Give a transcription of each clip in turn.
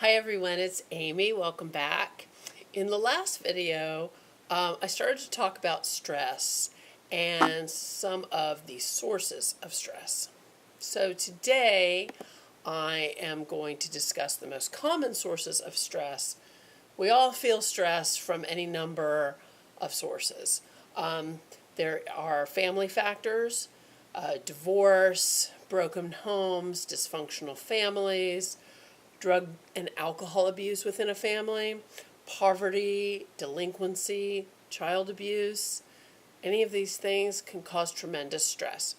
Hi everyone, it's Amy. Welcome back. In the last video, I started to talk about stress and some of the sources of stress. So today, I am going to discuss the most common sources of stress. We all feel stress from any number of sources. There are family factors, divorce, broken homes, dysfunctional families, drug and alcohol abuse within a family, poverty, delinquency, child abuse. Any of these things can cause tremendous stress.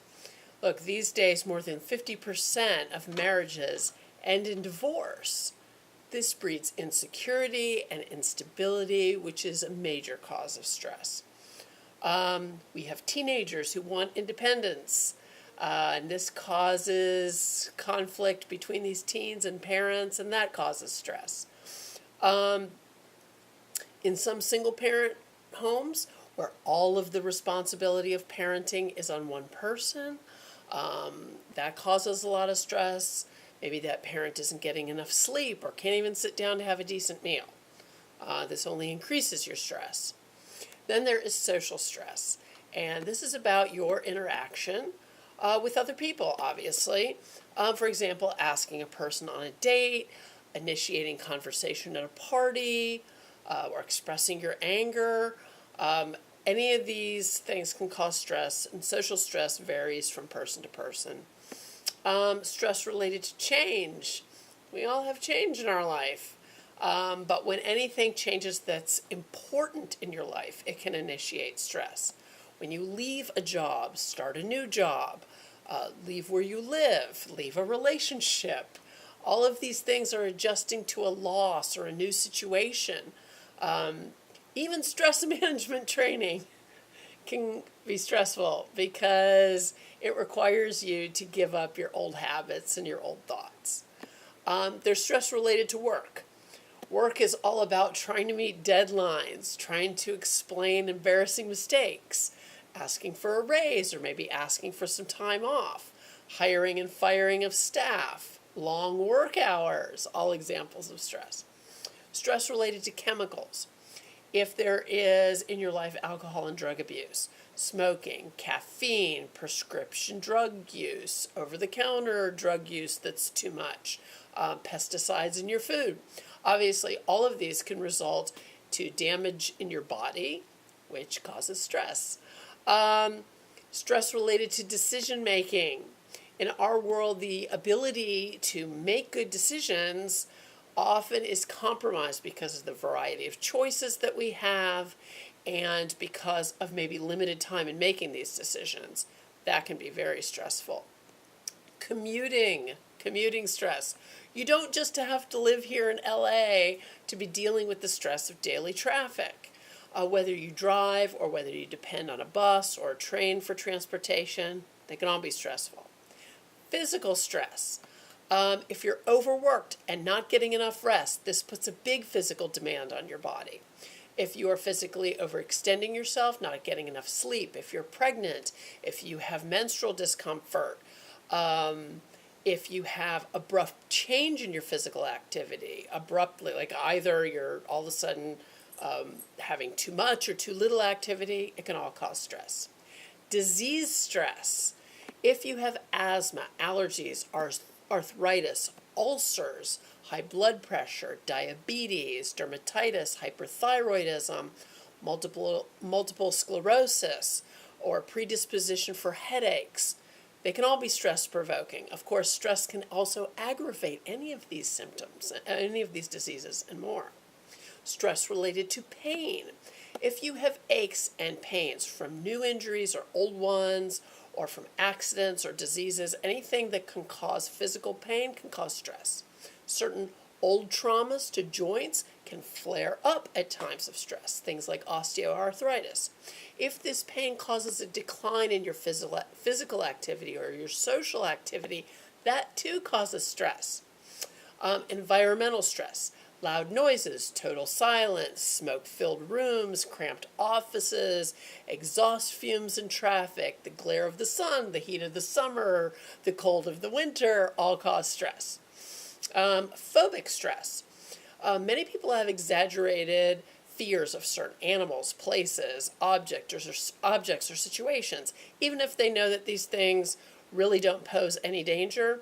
Look, these days more than 50% of marriages end in divorce. This breeds insecurity and instability, which is a major cause of stress. We have teenagers who want independence. And this causes conflict between these teens and parents, and that causes stress. In some single-parent homes, where all of the responsibility of parenting is on one person, that causes a lot of stress. Maybe that parent isn't getting enough sleep or can't even sit down to have a decent meal. This only increases your stress. Then there is social stress, and this is about your interaction with other people, obviously. For example, asking a person on a date, initiating conversation at a party, or expressing your anger. Any of these things can cause stress, and social stress varies from person to person. Stress related to change. We all have change in our life. But when anything changes that's important in your life, it can initiate stress. When you leave a job, start a new job, leave where you live, leave a relationship, all of these things are adjusting to a loss or a new situation. Even stress management training can be stressful because it requires you to give up your old habits and your old thoughts. There's stress related to work. Work is all about trying to meet deadlines, trying to explain embarrassing mistakes, asking for a raise or maybe asking for some time off, hiring and firing of staff, long work hours, all examples of stress. Stress related to chemicals. If there is in your life alcohol and drug abuse, smoking, caffeine, prescription drug use, over-the-counter drug use that's too much, pesticides in your food. Obviously, all of these can result to damage in your body, which causes stress. Stress related to decision making. In our world, the ability to make good decisions often is compromised because of the variety of choices that we have and because of maybe limited time in making these decisions. That can be very stressful. Commuting stress. You don't just have to live here in LA to be dealing with the stress of daily traffic. Whether you drive or whether you depend on a bus or a train for transportation, they can all be stressful. Physical stress. If you're overworked and not getting enough rest, this puts a big physical demand on your body. If you are physically overextending yourself, not getting enough sleep, if you're pregnant, if you have menstrual discomfort, if you have abrupt change in your physical activity, abruptly, like either you're all of a sudden having too much or too little activity, it can all cause stress. Disease stress. If you have asthma, allergies, arthritis, ulcers, high blood pressure, diabetes, dermatitis, hyperthyroidism, multiple sclerosis, or predisposition for headaches, they can all be stress-provoking. Of course, stress can also aggravate any of these symptoms, any of these diseases, and more. Stress related to pain. If you have aches and pains from new injuries or old ones, or from accidents or diseases, anything that can cause physical pain can cause stress. Certain old traumas to joints can flare up at times of stress, things like osteoarthritis. If this pain causes a decline in your physical activity or your social activity, that too causes stress. Environmental stress. Loud noises, total silence, smoke-filled rooms, cramped offices, exhaust fumes in traffic, the glare of the sun, the heat of the summer, the cold of the winter, all cause stress. Phobic stress. Many people have exaggerated fears of certain animals, places, objects or situations, even if they know that these things really don't pose any danger.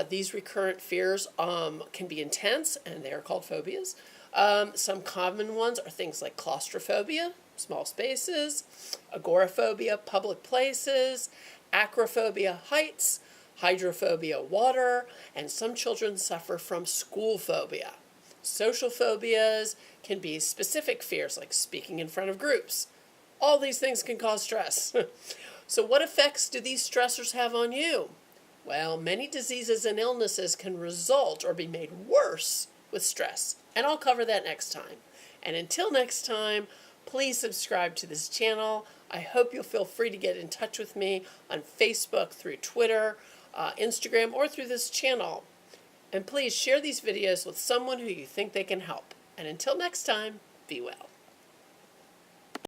These recurrent fears can be intense, and they are called phobias. Some common ones are things like claustrophobia, small spaces, agoraphobia, public places, acrophobia, heights, hydrophobia, water, and some children suffer from school phobia. Social phobias can be specific fears like speaking in front of groups. All these things can cause stress. So what effects do these stressors have on you? Well, many diseases and illnesses can result or be made worse with stress, and I'll cover that next time. And until next time, please subscribe to this channel. I hope you'll feel free to get in touch with me on Facebook, through Twitter, Instagram, or through this channel. And please share these videos with someone who you think they can help. And until next time, be well.